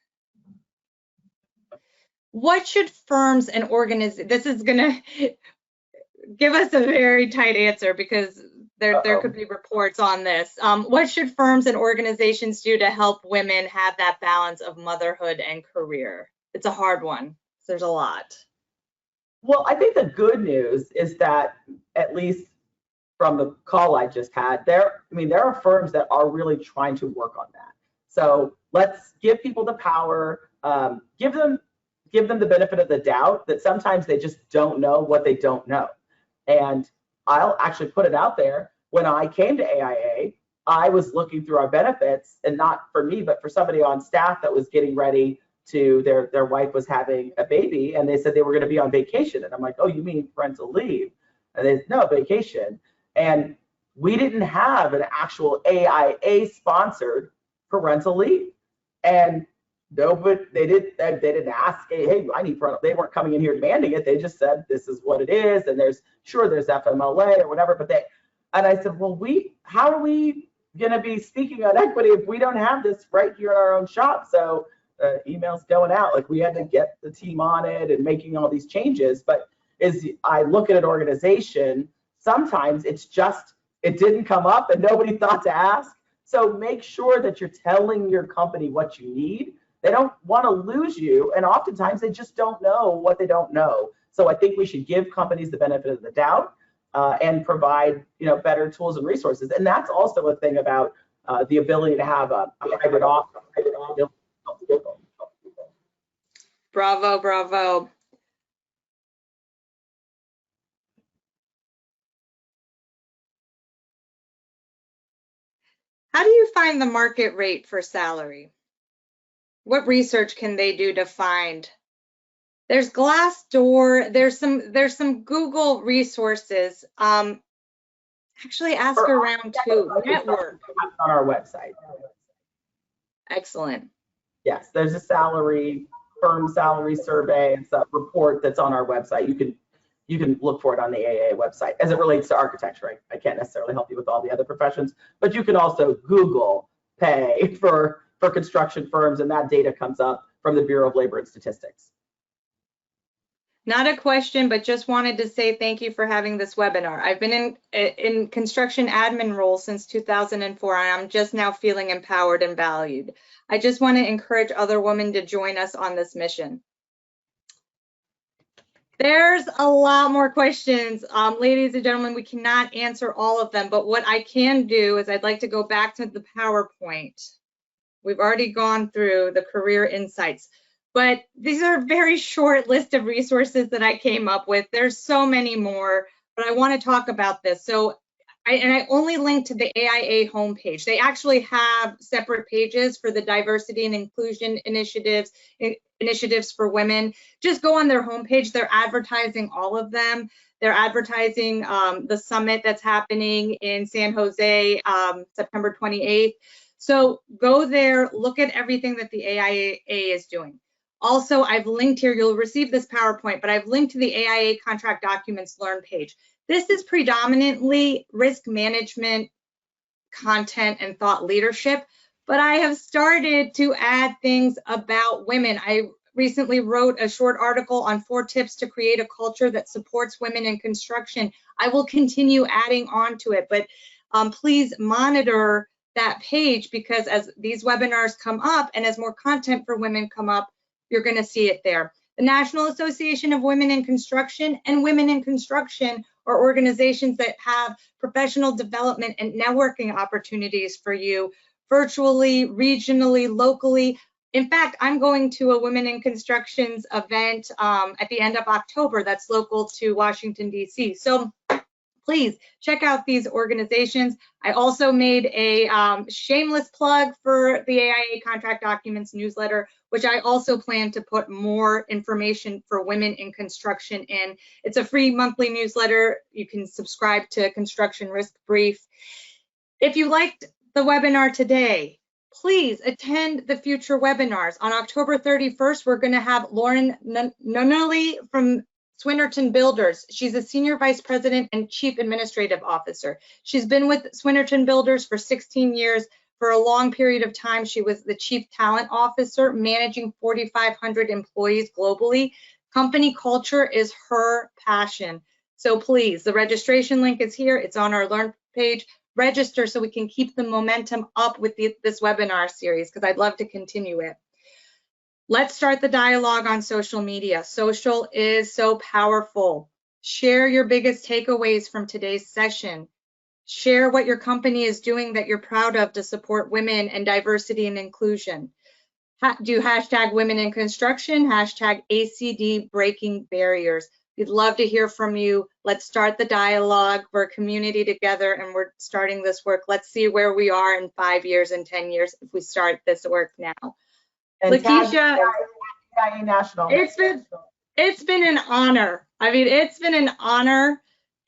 What should firms and organizations, this is going to give us a very tight answer, because there could be reports on this. What should firms and organizations do to help women have that balance of motherhood and career? It's a hard one. There's a lot. Well, I think the good news is that, at least from the call I just had, there are firms that are really trying to work on that. So let's give people the power, give them the benefit of the doubt that sometimes they just don't know what they don't know. And I'll actually put it out there. When I came to AIA, I was looking through our benefits, and not for me, but for somebody on staff that was getting ready to, their wife was having a baby, and they said they were going to be on vacation. And I'm like, oh, you mean parental leave? And they said, no, vacation. And we didn't have an actual AIA sponsored parental leave. And no, but they didn't ask, hey, I need parental. They weren't coming in here demanding it. They just said, this is what it is. And there's FMLA or whatever, and I said, well, how are we going to be speaking on equity if we don't have this right here in our own shop? So emails going out, like we had to get the team on it and making all these changes. But as I look at an organization, sometimes it's just it didn't come up and nobody thought to ask. So make sure that you're telling your company what you need. They don't want to lose you, and oftentimes they just don't know what they don't know. So I think we should give companies the benefit of the doubt and provide, better tools and resources. And that's also a thing about the ability to have a hybrid office. Bravo, bravo. How do you find the market rate for salary? What research can they do to find? There's Glassdoor, there's some Google resources. Actually ask around too. Network. On our website. Excellent. Yes, there's a firm salary survey. It's a report that's on our website. You can look for it on the AIA website. As it relates to architecture, I can't necessarily help you with all the other professions, but you can also Google pay for construction firms, and that data comes up from the Bureau of Labor and Statistics. Not a question, but just wanted to say thank you for having this webinar. I've been in construction admin role since 2004, and I'm just now feeling empowered and valued. I just want to encourage other women to join us on this mission. There's a lot more questions. Ladies and gentlemen, we cannot answer all of them, but what I can do is I'd like to go back to the PowerPoint. We've already gone through the career insights, but these are a very short list of resources that I came up with. There's so many more, but I want to talk about this. So I only linked to the AIA homepage. They actually have separate pages for the diversity and inclusion initiatives for women. Just go on their homepage. They're advertising all of them. They're advertising the summit that's happening in San Jose, September 28th. So go there, look at everything that the AIA is doing. Also, I've linked here, you'll receive this PowerPoint, but I've linked to the AIA Contract Documents Learn page. This is predominantly risk management, content, and thought leadership, but I have started to add things about women. I recently wrote a short article on 4 tips to create a culture that supports women in construction. I will continue adding on to it, but please monitor that page, because as these webinars come up and as more content for women come up, you're going to see it there. The National Association of Women in Construction and Women in Construction are organizations that have professional development and networking opportunities for you virtually, regionally, locally. In fact, I'm going to a Women in Constructions event at the end of October that's local to Washington, D.C. So please check out these organizations. I also made a shameless plug for the AIA Contract Documents newsletter, which I also plan to put more information for women in construction in. It's a free monthly newsletter. You can subscribe to Construction Risk Brief. If you liked the webinar today, please attend the future webinars. On October 31st, we're going to have Lauren Nunnally from Swinnerton Builders. She's a Senior Vice President and Chief Administrative Officer. She's been with Swinnerton Builders for 16 years. For a long period of time, she was the Chief Talent Officer, managing 4,500 employees globally. Company culture is her passion. So please, the registration link is here. It's on our Learn page. Register so we can keep the momentum up with this webinar series, because I'd love to continue it. Let's start the dialogue on social media. Social is so powerful. Share your biggest takeaways from today's session. Share what your company is doing that you're proud of to support women and diversity and inclusion. Do hashtag women in construction, hashtag ACD breaking barriers. We'd love to hear from you. Let's start the dialogue. We're a community together and we're starting this work. Let's see where we are in 5 years and 10 years if we start this work now. And Lakeisha, AIA National. It's been an honor. I mean, it's been an honor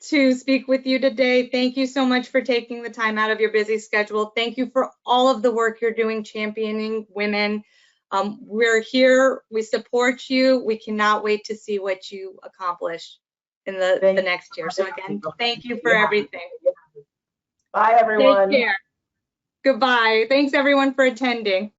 to speak with you today. Thank you so much for taking the time out of your busy schedule. Thank you for all of the work you're doing championing women. We're here, we support you. We cannot wait to see what you accomplish in the next year. So again, thank you for everything. Bye, everyone. Take care. Goodbye. Thanks everyone for attending.